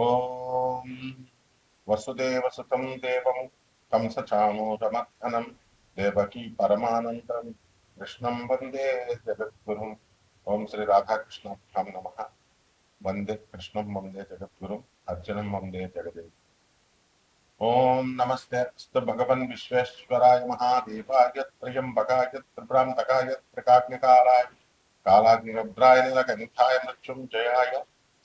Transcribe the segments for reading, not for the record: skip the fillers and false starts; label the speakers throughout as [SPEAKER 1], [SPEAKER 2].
[SPEAKER 1] ఓం వసుదేవసుతం దేవం కంసచామూరమర్దనం దేవకీ పరమానందం కృష్ణం వందే జగద్గురుం. ఓం శ్రీ రాధాకృష్ణాభ్యాం నమ. వందే కృష్ణం వందే జగద్గురుం అర్జునం వందే జగదేవ్. ఓం నమస్తే అస్తు భగవన్ విశ్వేశ్వరాయ మహాదేవాయ త్రయంబకాయ త్రిభ్రాంతకాయ త్రికాగ్నికారాయ కాలాగ్నిరుద్రాయ నీలకంఠాయ మృత్యుంజయాయ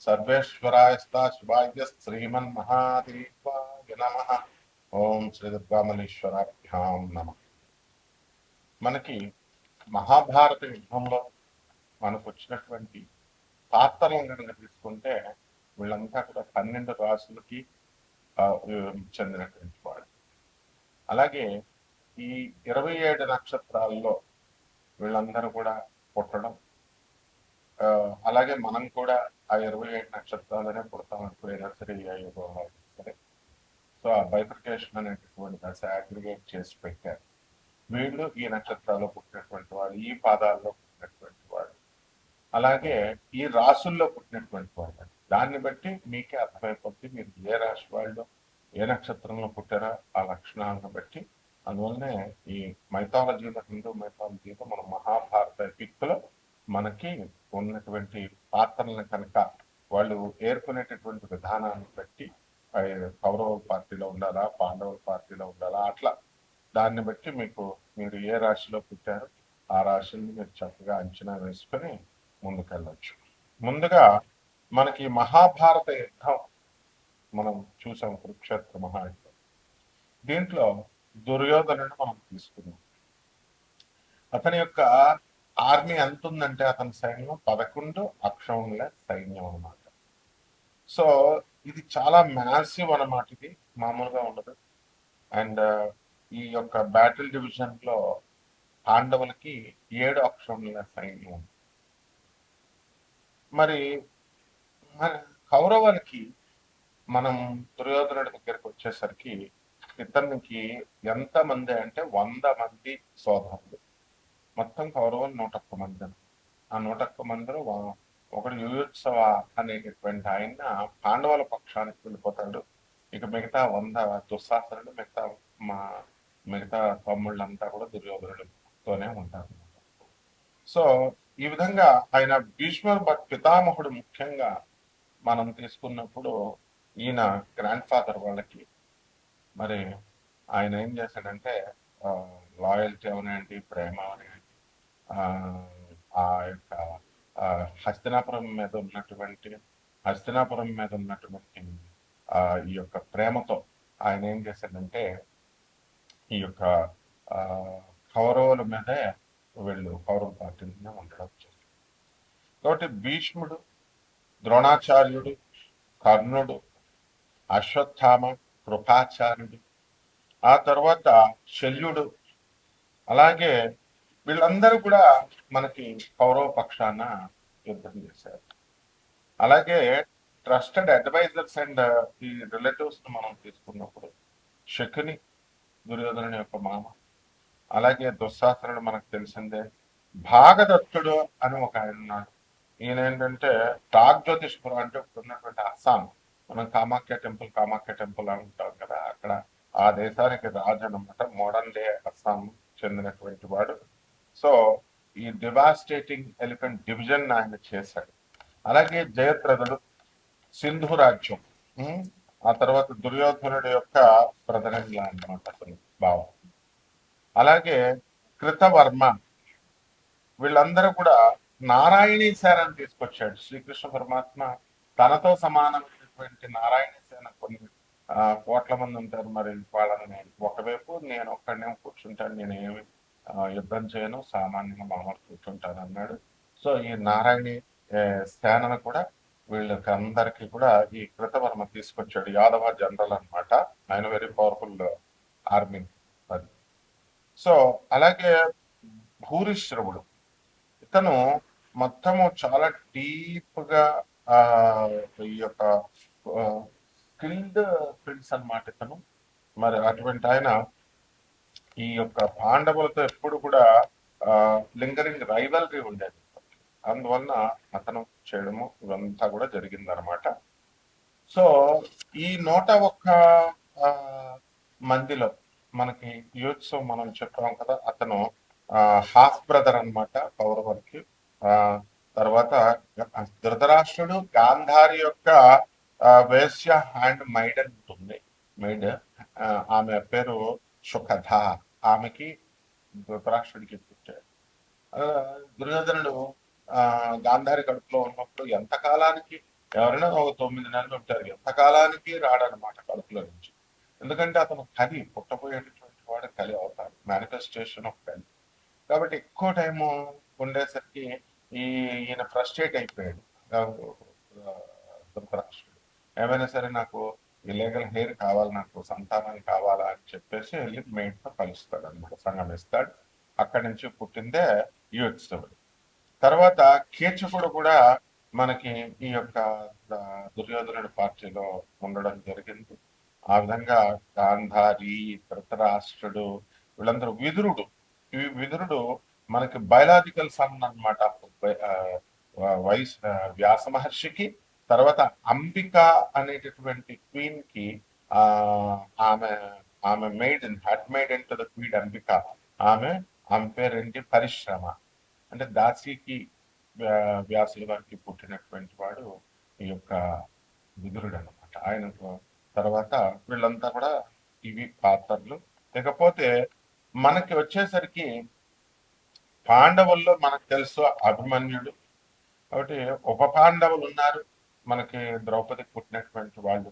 [SPEAKER 1] సర్వేశ్వరాయ శివాయ శ్రీమన్మహాదేవాయ నమ. ఓం శ్రీ దుర్గామలీశ్వరాభ్యాం నమ. మనకి మహాభారత యుద్ధంలో మనకు వచ్చినటువంటి పాత్రలను కనుక తీసుకుంటే వీళ్ళంతా కూడా 12 రాసులకి చెందినటువంటి వాడు. అలాగే ఈ 27 నక్షత్రాల్లో వీళ్ళందరూ కూడా పుట్టడం, అలాగే మనం కూడా ఆ 27 నక్షత్రాలనే పుడతాం అనుకునేదా సరే సరే. సో ఆ బైఫర్కేషన్ అనేటటువంటి దశ అగ్రిగేట్ చేసి పెట్టారు. వీళ్ళు ఈ నక్షత్రాల్లో పుట్టినటువంటి వాళ్ళు, ఈ పాదాల్లో పుట్టినటువంటి వాళ్ళు, అలాగే ఈ రాసుల్లో పుట్టినటువంటి వాళ్ళు. దాన్ని బట్టి మీకే అర్థమైపోతుంది మీరు ఏ రాశి వాళ్ళు ఏ నక్షత్రంలో పుట్టారో ఆ లక్షణాలను బట్టి. అందువల్లనే ఈ మైథాలజీలో, హిందూ మైథాలజీలో మన మహాభారత ఎపిక్లో మనకి ఉన్నటువంటి పాత్రలను కనుక వాళ్ళు ఏర్కొనేటటువంటి విధానాన్ని బట్టి కౌరవ పార్టీలో ఉండాలా, పాండవుల పార్టీలో ఉండాలా, అట్లా దాన్ని బట్టి మీరు ఏ రాశిలో పుట్టారో ఆ రాశిని మీరు చక్కగా అంచనా వేసుకొని ముందుకెళ్ళచ్చు. ముందుగా మనకి మహాభారత యుద్ధం మనం చూసాం, కురుక్షేత్ర మహాయుద్ధం. దీంట్లో దుర్యోధనుడు మనం తీసుకున్నాం. అతని యొక్క ఆర్మీ ఎంత ఉందంటే అతని సైన్యం 11 అక్షౌహిణుల సైన్యం అన్నమాట. సో ఇది చాలా మ్యాసివ్ అన్నమాట. ఇది మామూలుగా ఉండదు. అండ్ ఈ యొక్క బ్యాటిల్ డివిజన్ లో పాండవులకి 7 అక్షౌహిణుల సైన్యం ఉంది. మరి కౌరవులకి మనం దుర్యోధనుడి దగ్గరికి వచ్చేసరికి ఇతనికి ఎంతమంది అంటే 100 మంది సోదరులు. మొత్తం కౌరవులు 101 మంది. ఆ 101 మందిలో ఒకడు యుయుత్సవ అనేటటువంటి ఆయన పాండవుల పక్షానికి వెళ్ళిపోతాడు. ఇక మిగతా 100 దుస్సాహసులు, మిగతా తమ్ముళ్ళంతా కూడా దుర్యోధనుడితోనే ఉంటారు. సో ఈ విధంగా ఆయన భీష్మ పితామహుడు ముఖ్యంగా మనం తీసుకున్నప్పుడు ఈయన గ్రాండ్ ఫాదర్ వాళ్ళకి మరి ఆయన ఏం చేశాడంటే లాయల్టీ అవనండి, ప్రేమ అవనండి, ఆ యొక్క హస్తినాపురం మీద ఉన్నటువంటి ఈ యొక్క ప్రేమతో ఆయన ఏం చేశాడంటే ఈ యొక్క కౌరవుల మీదే కౌరవ పార్టీలోనే ఉండడం జరిగింది. కాబట్టి భీష్ముడు, ద్రోణాచార్యుడు, కర్ణుడు, అశ్వత్థామ, కృపాచార్యుడు, ఆ తర్వాత శల్యుడు, అలాగే వీళ్ళందరూ కూడా మనకి కౌరవ పక్షాన యుద్ధం చేశారు. అలాగే ట్రస్టెడ్ అడ్వైజర్స్ అండ్ ఈ రిలేటివ్స్ మనం తీసుకున్నప్పుడు శకుని, దుర్యోధనుని యొక్క మామ, అలాగే దుస్సాహసుడు మనకు తెలిసిందే. భాగదత్తుడు అని ఒక ఆయన ఉన్నాడు. ఈయన ఏంటంటే ప్రాగ్జ్యోతిష్పురం అంటే ఇప్పుడు ఉన్నటువంటి అస్సాం, మనం కామాఖ్య టెంపుల్ అంటాం కదా, అక్కడ ఆ దేశానికి రాజు అనమాట. మోడర్న్ డే అస్సాం చెందినటువంటి వాడు. సో ఈ డివాస్టేటింగ్ ఎలిఫెంట్ డివిజన్ ఆయన చేశాడు. అలాగే జయద్రథుడు, సింధు రాజ్యం, ఆ తర్వాత దుర్యోధనుడి యొక్క ప్రధానంగా అన్నమాట అతను భావం. అలాగే కృతవర్మ, వీళ్ళందరూ కూడా నారాయణీ సేనని తీసుకొచ్చాడు. శ్రీకృష్ణ పరమాత్మ తనతో సమానమైనటువంటి నారాయణీ సేన కొన్ని కోట్ల మంది ఉంటారు. మరి వాళ్ళని ఒకవైపు నేను ఒక్కడనే కూర్చుంటాను, నేనేమి యుద్ధం చేయను, సామాన్యంగా మామూలు కూర్చుంటాను అన్నాడు. సో ఈ నారాయణి సేనను కూడా వీళ్ళకి అందరికి కూడా ఈ కృతవర్మ తీసుకొచ్చాడు. యాదవ జనరల్ అనమాట. ఆయన వెరీ పవర్ఫుల్ ఆర్మీ అది. సో అలాగే భూరిశ్రవుడు, ఇతను మొత్తము చాలా డీప్ గా ఈ యొక్క స్కిల్డ్ ప్రిన్స్ అనమాట ఇతను. మరి అటువంటి ఆయన ఈ యొక్క పాండవులతో ఎప్పుడు కూడా లింగరింగ్ రైవల్రీ ఉండేది. అందువలన అతను చేయడము ఇవంతా కూడా జరిగిందనమాట. సో ఈ 101 మందిలో మనకి యూత్స్ మనం చెప్పాం కదా, అతను హాఫ్ బ్రదర్ అనమాట కౌరవులకి. ఆ తర్వాత ధృతరాష్ట్రుడు గాంధారి యొక్క వేశ్య హ్యాండ్ మైడ్ అని ఉంటుంది. మైడ్, ఆమె పేరు సుఖధ. ఆమెకి ధృతరాష్ట్రుడికి పుట్టాడు. ఆ, దుర్యోధనుడు గాంధారి కడుపులో ఉన్నప్పుడు ఎంతకాలానికి, ఎవరైనా ఒక 9 నెలలు ఉంటారు, ఎంతకాలానికి రాడనమాట కడుపులో నుంచి. ఎందుకంటే అతను కలి, పుట్టబోయేటటువంటి వాడు కలి అవుతాడు, మేనిఫెస్టేషన్ ఆఫ్ కలి. కాబట్టి ఎక్కువ టైము ఉండేసరికి ఈయన ఫ్రస్ట్రేట్ అయిపోయాడు. ఆ, ధృతరాష్ట్రుడు ఏమైనా సరే నాకు ఇల్లీగల్ హెయిర్ కావాలి, నాకు సంతానం కావాలా అని చెప్పేసి వెళ్ళి మేట్తో కలుస్తాడు అనమాట, సంగమిస్తాడు. అక్కడి నుంచి పుట్టిందే యుయుత్సుడు. తర్వాత కీచకుడు కూడా మనకి ఈ యొక్క దుర్యోధనుడి పార్టీలో ఉండడం జరిగింది. ఆ విధంగా గాంధారి, ధృతరాష్ట్రుడు, వీళ్ళందరూ, విదురుడు. ఈ విదురుడు మనకి బయలాజికల్ సన్ అనమాట వ్యాస మహర్షికి. తర్వాత అంబిక అనేటటువంటి క్వీన్ కి, ఆ ఆమె ఆమె had made into the queen Ambika. ఆమె ఆమె పేరేంటి, పరిశ్రమ. అంటే దాసికి వ్యాసుల వారికి పుట్టినటువంటి వాడు ఈ యొక్క విదురుడు అనమాట. ఆయన తర్వాత వీళ్ళంతా కూడా ఇవి పాత్రలు. ఇకపోతే మనకి వచ్చేసరికి పాండవుల్లో మనకు తెలుసు అభిమన్యుడు. కాబట్టి ఉప పాండవులు ఉన్నారు మనకి, ద్రౌపదికి పుట్టినటువంటి వాళ్ళు.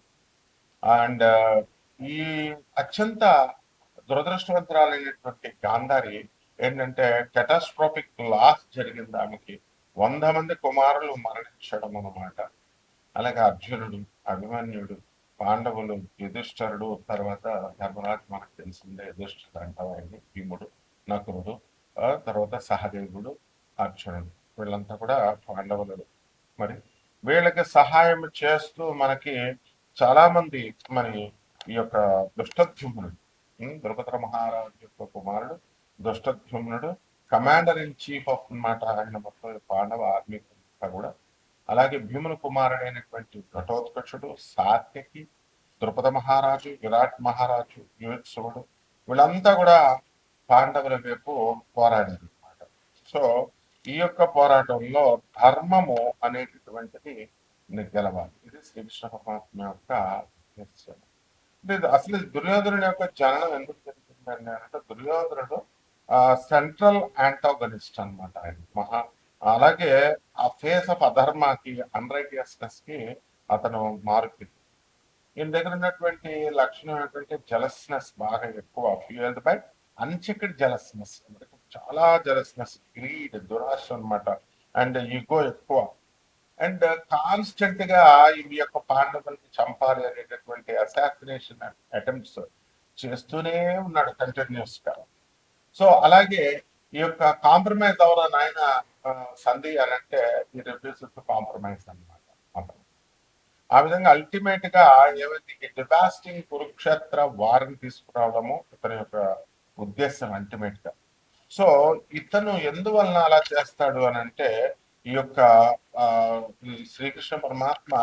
[SPEAKER 1] అండ్ ఈ అత్యంత దురదృష్టవంతురాలైనటువంటి గాంధారి ఏంటంటే, కెటాస్ట్రోఫిక్ లాస్ జరిగింది ఆమెకి. 100 మంది కుమారులు మరణించడం అన్నమాట. అలాగే అర్జునుడు, అభిమన్యుడు, పాండవులు, యుధిష్ఠరుడు, తర్వాత ధర్మరాజు మనకు తెలిసిందే, యుధిష్ఠరుడు అంటాం ఆయన్ని, భీముడు, నకులుడు, తర్వాత సహదేవుడు, అర్జునుడు, వీళ్ళంతా కూడా పాండవులు. మరి వీళ్ళకి సహాయం చేస్తూ మనకి చాలా మంది, మరి ఈ యొక్క దుష్టధ్యుమ్నుడు, ద్రుపద మహారాజు యొక్క కుమారుడు దుష్టధ్యుమ్నుడు, కమాండర్ ఇన్ చీఫ్ ఆఫ్ అన్నమాట ఆయన మొత్తం పాండవ ఆర్మీ కూడా. అలాగే భీముల కుమారుడైనటువంటి ఘటోత్కచుడు, సాత్యకి, ద్రుపద మహారాజు, విరాట్ మహారాజు, యుయుత్సుడు, వీళ్ళంతా కూడా పాండవుల వైపు పోరాడారు అనమాట. సో ఈ యొక్క పోరాటంలో ధర్మము అనేటటువంటిది గెలవాలి. ఇది శ్రీకృష్ణ పరమాత్మ యొక్క నిశ్చయం. అంటే అసలు దుర్యోధనుడి యొక్క జననం ఎందుకు జరిగిందండి అంటే, దుర్యోధనుడు సెంట్రల్ యాంటాగనిస్ట్ అనమాట ఆయన. అలాగే ఆ ఫేస్ ఆఫ్ అధర్మాకి, అన్రైటియస్నెస్ కి అతను మారుతుంది. ఈయన దగ్గర ఉన్నటువంటి లక్షణం ఏంటంటే జలస్నెస్ బాగా ఎక్కువ, ఫ్యూయల్డ్ బై అన్చెక్డ్ జలస్నెస్. అంటే చాలా జలస్నెస్, గ్రీడ్, దురాశ అనమాట. అండ్ ఈగో ఎక్కువ. అండ్ కాన్స్టెంట్ గా ఈ యొక్క పాండవుల్ని చంపాలి అనేటటువంటి అసాసినేషన్ అటెంప్ట్స్ చేస్తూనే ఉన్నాడు కంటిన్యూస్ గా. సో అలాగే ఈ యొక్క కాంప్రమైజ్ అవరని ఆయన సంధి అని అంటే, ఈ రిఫ్యూజ్ టు కాంప్రమైజ్ అనమాట అతను. ఆ విధంగా అల్టిమేట్ గా ఏమైంది, డివాస్టింగ్ కురుక్షేత్ర వారిని తీసుకురావడము ఇతని యొక్క ఉద్దేశం అల్టిమేట్ గా. సో ఇతను ఎందువలన అలా చేస్తాడు అని అంటే, ఈ యొక్క శ్రీకృష్ణ పరమాత్మ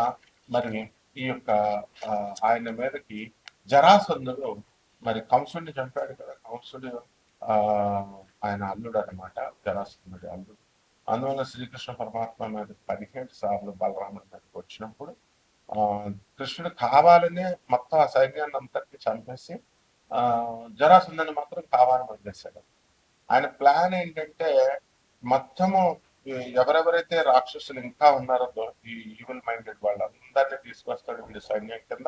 [SPEAKER 1] మరి ఈ యొక్క ఆయన మీదకి జరాసంధుడు, మరి కంసుడిని చంపాడు కదా, కంసుడు ఆయన అల్లుడు అనమాట, జరాసంధుడి అల్లుడు. అందువల్ల శ్రీకృష్ణ పరమాత్మ మీద 17 సార్లు బలరాముడి మీదకి వచ్చినప్పుడు కృష్ణుడు కావాలని మొత్తం ఆ సైన్యాన్ని అంతటిని చంపేసి జరాసంధుని మాత్రం కావాలని వదిలేశాడు. ఆయన ప్లాన్ ఏంటంటే, మొత్తము ఎవరెవరైతే రాక్షసులు ఇంకా ఉన్నారో, ఈ ఈవిల్ మైండెడ్ వాళ్ళందరినీ తీసుకొస్తాడు వీడి సైన్యం కింద.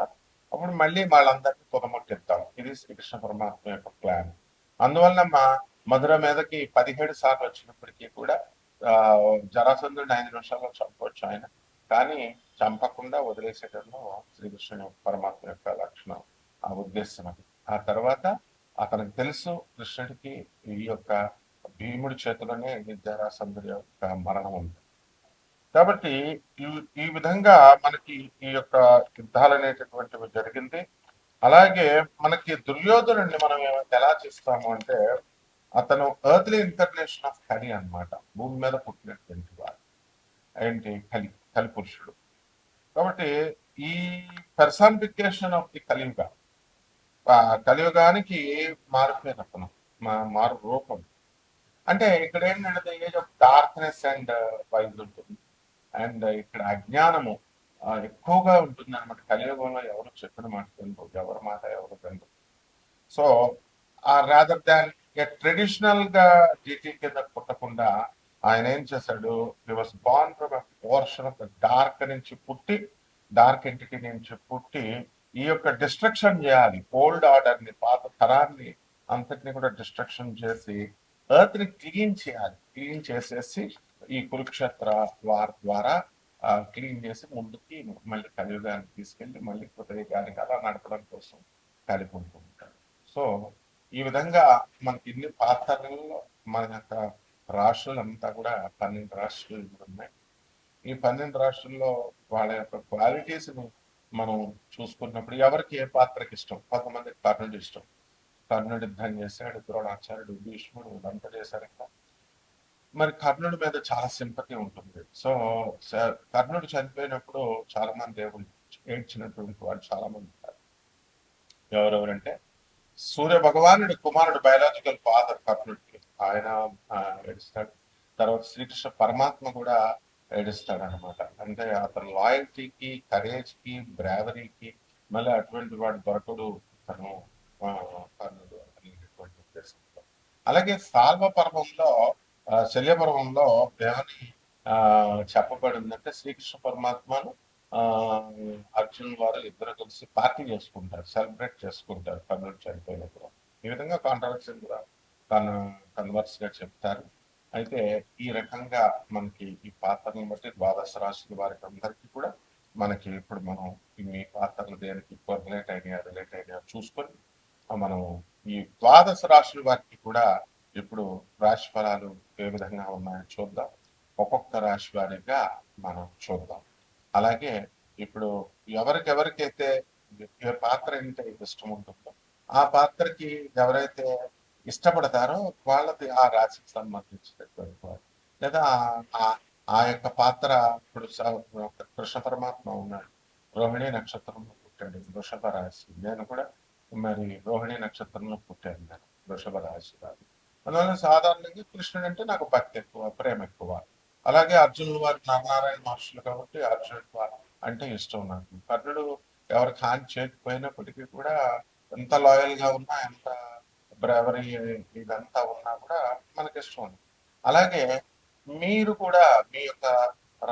[SPEAKER 1] అప్పుడు మళ్ళీ వాళ్ళందరినీ తుదముట్టిద్దాం. ఇది శ్రీకృష్ణ పరమాత్మ యొక్క ప్లాన్. అందువల్ల మా మధుర మీదకి 17 సార్లు వచ్చినప్పటికీ కూడా జరాసంధుడిని 5 నిమిషాల్లో చంపవచ్చు ఆయన, కానీ చంపకుండా వదిలేసేటంలో శ్రీకృష్ణ పరమాత్మ యొక్క లక్షణం, ఆ ఉద్దేశం అది. ఆ తర్వాత అతనికి తెలుసు కృష్ణుడికి ఈ యొక్క భీముడి చేతిలోనే జరాసంధుడి యొక్క మరణం ఉంది. కాబట్టి ఈ విధంగా మనకి ఈ యొక్క యుద్ధాలు అనేటటువంటివి జరిగింది. అలాగే మనకి దుర్యోధనుడిని మనం ఎలా చేస్తాము అంటే, అతను ఎర్త్లీ ఇన్కర్నేషన్ ఆఫ్ కలి అనమాట, భూమి మీద పుట్టినటువంటి వాడు ఏంటి, కలి పురుషుడు. కాబట్టి ఈ పర్సానిఫికేషన్ ఆఫ్ ది కలియుగ, ఆ కలియుగానికి మారిపోయినతను, మారు రూపం. అంటే ఇక్కడ ఏంటంటే age of darkness and wise ఉంటుంది. అండ్ ఇక్కడ అజ్ఞానము ఎక్కువగా ఉంటుంది అనమాట. కలియుగంలో ఎవరు చెప్పిన మాట వినరు, ఎవరి మాట ఎవరు వినరు. సో రాదర్ దాన్ ట్రెడిషనల్ గా జీటీ కింద పుట్టకుండా ఆయన ఏం చేశాడు, he was born from portion of the dark నుంచి పుట్టి, డార్క్ ఎంటిటీ నుంచి పుట్టి ఈ యొక్క డిస్ట్రక్షన్ చేయాలి. ఓల్డ్ ఆర్డర్ ని, పాత తరాన్ని అంతటిని కూడా డిస్ట్రక్షన్ చేసి ఎర్త్ ని క్లీన్ చేయాలి. క్లీన్ చేసేసి ఈ కురుక్షేత్ర వార్ ద్వారా క్లీన్ చేసి ముందుకి మళ్ళీ కలియుగానికి తీసుకెళ్లి మళ్ళీ కృతయుగానికి అలా నడపడం కోసం కలిపి ఉంటాడు. సో ఈ విధంగా మనకి ఇన్ని పాత్రలలో మన యొక్క రాష్ట్రాలంతా కూడా 12 రాష్ట్రాలు ఉన్నాయి. ఈ 12 రాష్ట్రాల్లో వాళ్ళ యొక్క క్వాలిటీస్ ని మనం చూసుకున్నప్పుడు ఎవరికి ఏ పాత్రకి ఇష్టం. కొంతమందికి కర్ణుడు ఇష్టం, కర్ణుడు యుద్ధం చేశాడు, ద్రోణాచార్యుడు, భీష్ముడు ఇదంతా చేశారు కదా. మరి కర్ణుడి మీద చాలా సింపతి ఉంటుంది. సో కర్ణుడు చనిపోయినప్పుడు చాలా మంది దేవుళ్ళు ఏడ్చినటువంటి వాళ్ళు చాలా మంది ఉంటారు. ఎవరెవరంటే సూర్య భగవానుడి కుమారుడు, బయలాజికల్ ఫాదర్ కర్ణుడికి, ఆయన ఏడుస్తాడు. తర్వాత శ్రీకృష్ణ పరమాత్మ కూడా ఏడుస్తాడు అనమాట. అంటే అతని లాయల్టీకి, కరేజ్కి, బ్రావరీకి మళ్ళీ అటువంటి వాడు దొరకడు తను కర్ణుడు అనేటటువంటి ఉద్దేశంతో. అలాగే సాల్వ పర్వంలో, శల్య పర్వంలో ఏమని చెప్పబడిందంటే శ్రీకృష్ణ పరమాత్మను అర్జున్ వారు ఇద్దరు కలిసి పార్టీ చేసుకుంటారు, సెలబ్రేట్ చేసుకుంటారు కర్ణుడు చనిపోయినప్పుడు. ఈ విధంగా కాంట్రవర్సీ కూడా కన్వర్స్ గా చెప్తారు. అయితే ఈ రకంగా మనకి ఈ పాత్రలను బట్టి ద్వాదశ రాశుల వారికి అందరికీ కూడా మనకి ఇప్పుడు మనం మీ పాత్రలు దేనికి రిలేట్ అయినా చూసుకొని మనం ఈ ద్వాదశ రాశుల వారికి కూడా ఇప్పుడు రాశి ఫలాలు ఏ విధంగా ఉన్నాయో చూద్దాం. ఒక్కొక్క రాశి వారిగా మనం చూద్దాం. అలాగే ఇప్పుడు ఎవరికైతే ఏ పాత్ర అంటే ఇష్టం ఉంటుందో ఆ పాత్రకి ఎవరైతే ఇష్టపడతారో వాళ్ళది ఆ రాశికి సంబంధించినటువంటి వారు, లేదా ఆ యొక్క పాత్ర. ఇప్పుడు కృష్ణ పరమాత్మ ఉన్నాడు, రోహిణి నక్షత్రంలో పుట్టాడు, వృషభ రాశి. నేను కూడా మరి రోహిణి నక్షత్రంలో పుట్టాను, నేను వృషభ రాశి రాదు. అందువల్ల సాధారణంగా కృష్ణుడు అంటే నాకు భక్తి ఎక్కువ, ప్రేమ ఎక్కువ. అలాగే అర్జునుడు వారి నారాయణ మహర్షులు కాబట్టి అర్జునుడు అంటే ఇష్టం నాకు. కర్ణుడు ఎవరికి హాని చేయకపోయినప్పటికీ కూడా ఎంత లాయల్ గా ఉన్నా, ఎంత బ్రేవరీ ఇదంతా ఉన్నా కూడా మనకి ఇష్టం ఉంది. అలాగే మీరు కూడా మీ యొక్క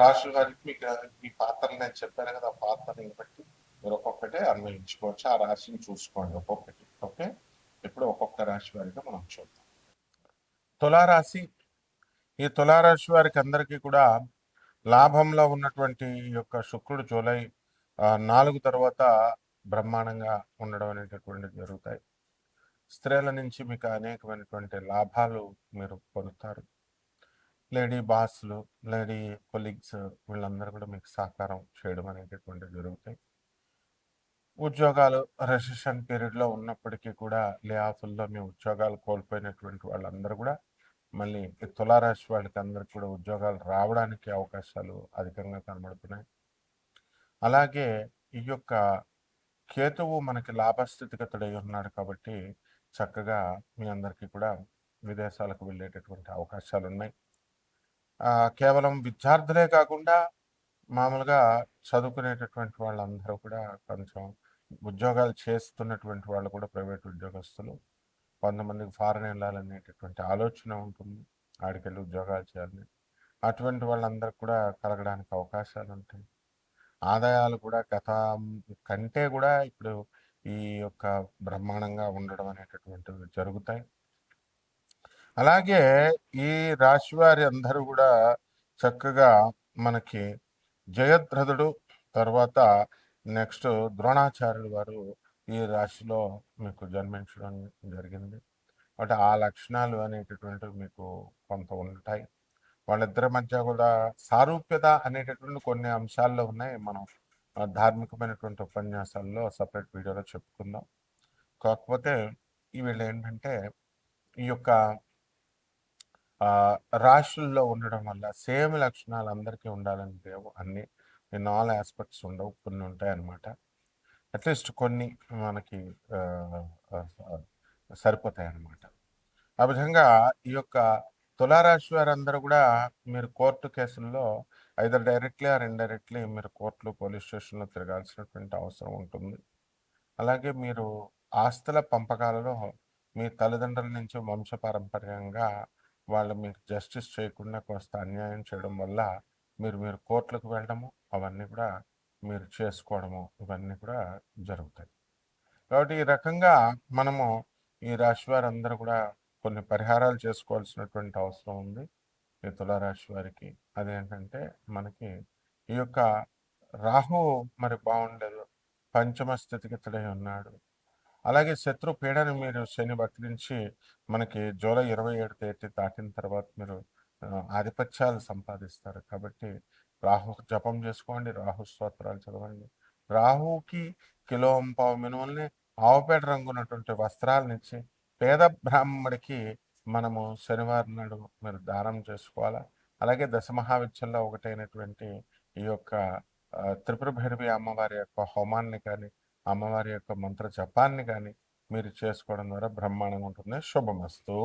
[SPEAKER 1] రాశి వారికి మీకు ఈ పాత్రలు నేను చెప్పాను కదా, ఆ పాత్రని బట్టి మీరు ఒక్కొక్కటే అన్వయించుకోవచ్చు. ఆ రాశిని చూసుకోండి ఒక్కొక్కటి. ఓకే, ఇప్పుడు ఒక్కొక్క రాశి వారిగా మనం చూద్దాం. తులారాశి. ఈ తులారాశి వారికి అందరికీ కూడా లాభంలో ఉన్నటువంటి యొక్క శుక్రుడు జూలై 4 తర్వాత బ్రహ్మాండంగా ఉండడం అనేటటువంటిది జరుగుతాయి. స్త్రీల నుంచి మీకు అనేకమైనటువంటి లాభాలు మీరు పొందుతారు. లేడీ బాస్లు, లేడీ కొలీగ్స్ వీళ్ళందరూ కూడా మీకు సహకారం చేయడం అనేటటువంటిది జరుగుతాయి. ఉద్యోగాలు రెసిషన్ పీరియడ్లో ఉన్నప్పటికీ కూడా లే ఆఫ్ల్లో మీ ఉద్యోగాలు కోల్పోయినటువంటి వాళ్ళందరూ కూడా మళ్ళీ తులారాశి వాళ్ళకి అందరికి కూడా ఉద్యోగాలు రావడానికి అవకాశాలు అధికంగా కనబడుతున్నాయి. అలాగే ఈ యొక్క కేతువు మనకి లాభస్థితిగతుడై ఉన్నాడు కాబట్టి చక్కగా మీ అందరికీ కూడా విదేశాలకు వెళ్ళేటటువంటి అవకాశాలు ఉన్నాయి. కేవలం విద్యార్థులే కాకుండా మామూలుగా చదువుకునేటటువంటి వాళ్ళందరూ కూడా కొంచెం ఉద్యోగాలు చేస్తున్నటువంటి వాళ్ళు కూడా ప్రైవేట్ ఉద్యోగస్తులు కొంతమందికి ఫారెన్ వెళ్ళాలనేటటువంటి ఆలోచన ఉంటుంది, ఆడికెళ్ళి ఉద్యోగాలు చేయాలని. అటువంటి వాళ్ళందరికీ కూడా కలగడానికి అవకాశాలు ఉంటాయి. ఆదాయాలు కూడా గత కంటే కూడా ఇప్పుడు ఈ యొక్క బ్రహ్మాండంగా ఉండడం అనేటటువంటివి జరుగుతాయి. అలాగే ఈ రాశి వారి అందరూ కూడా చక్కగా మనకి జయద్రథుడు తర్వాత నెక్స్ట్ ద్రోణాచార్యులు వారు ఈ రాశిలో మీకు జన్మించడం జరిగింది. అంటే ఆ లక్షణాలు అనేటటువంటివి మీకు కొంత ఉంటాయి. వాళ్ళిద్దరి మధ్య కూడా సారూప్యత అనేటటువంటి కొన్ని అంశాల్లో ఉన్నాయి. మనం ధార్మికమైనటువంటి ఉపన్యాసాల్లో సపరేట్ వీడియోలో చెప్పుకుందాం. కాకపోతే ఈ వీళ్ళు ఏంటంటే ఈ యొక్క రాశుల్లో ఉండడం వల్ల సేమ్ లక్షణాలు అందరికీ ఉండాలని లేవు. అన్ని ఇన్ ఆల్ ఆస్పెక్ట్స్ ఉండవు, కొన్ని ఉంటాయన్నమాట. అట్లీస్ట్ కొన్ని మనకి సరిపోతాయి అన్నమాట. ఆ విధంగా ఈ యొక్క తులారాశి వారందరూ కూడా మీరు కోర్టు కేసుల్లో ఐదర్ డైరెక్ట్లీ ఆర్ ఇండైరెక్ట్లీ మీరు కోర్టులు, పోలీస్ స్టేషన్లో తిరగాల్సినటువంటి అవసరం ఉంటుంది. అలాగే మీరు ఆస్తుల పంపకాలలో మీ తల్లిదండ్రుల నుంచి వంశపారంపర్యంగా వాళ్ళు మీకు జస్టిస్ చేయకుండా కొంత అన్యాయం చేయడం వల్ల మీరు మీరు కోర్టులకు వెళ్ళడము, అవన్నీ కూడా మీరు చేసుకోవడము, ఇవన్నీ కూడా జరుగుతాయి. కాబట్టి ఈ రకంగా మనము ఈ రాశి వారందరూ కూడా కొన్ని పరిహారాలు చేసుకోవాల్సినటువంటి అవసరం ఉంది ఈ తులారాశి వారికి. అదేంటంటే మనకి ఈ యొక్క రాహు మరి బాగుండదు, పంచమ స్థితిగతుడై ఉన్నాడు. అలాగే శత్రు పీడని మీరు శని వక్రించి మనకి జూలై 27 తేదీ దాటిన తర్వాత మీరు ఆధిపత్యాలు సంపాదిస్తారు. కాబట్టి రాహు జపం చేసుకోండి, రాహు స్తోత్రాలు చదవండి. రాహుకి కిలోంపావు మినుముల్ని ఆవుపేట రంగు ఉన్నటువంటి వస్త్రాలనిచ్చి పేద బ్రాహ్మడికి మనము శనివారం నాడు మీరు దానం చేసుకోవాలా. అలాగే దశమహావిద్యల్లో ఒకటైనటువంటి ఈ యొక్క త్రిపుర భైరవి అమ్మవారి యొక్క హోమాన్ని కానీ, అమ్మవారి యొక్క మంత్ర జపాన్ని కానీ మీరు చేసుకోవడం ద్వారా బ్రహ్మాండంగా ఉంటుంది. శుభమస్తు.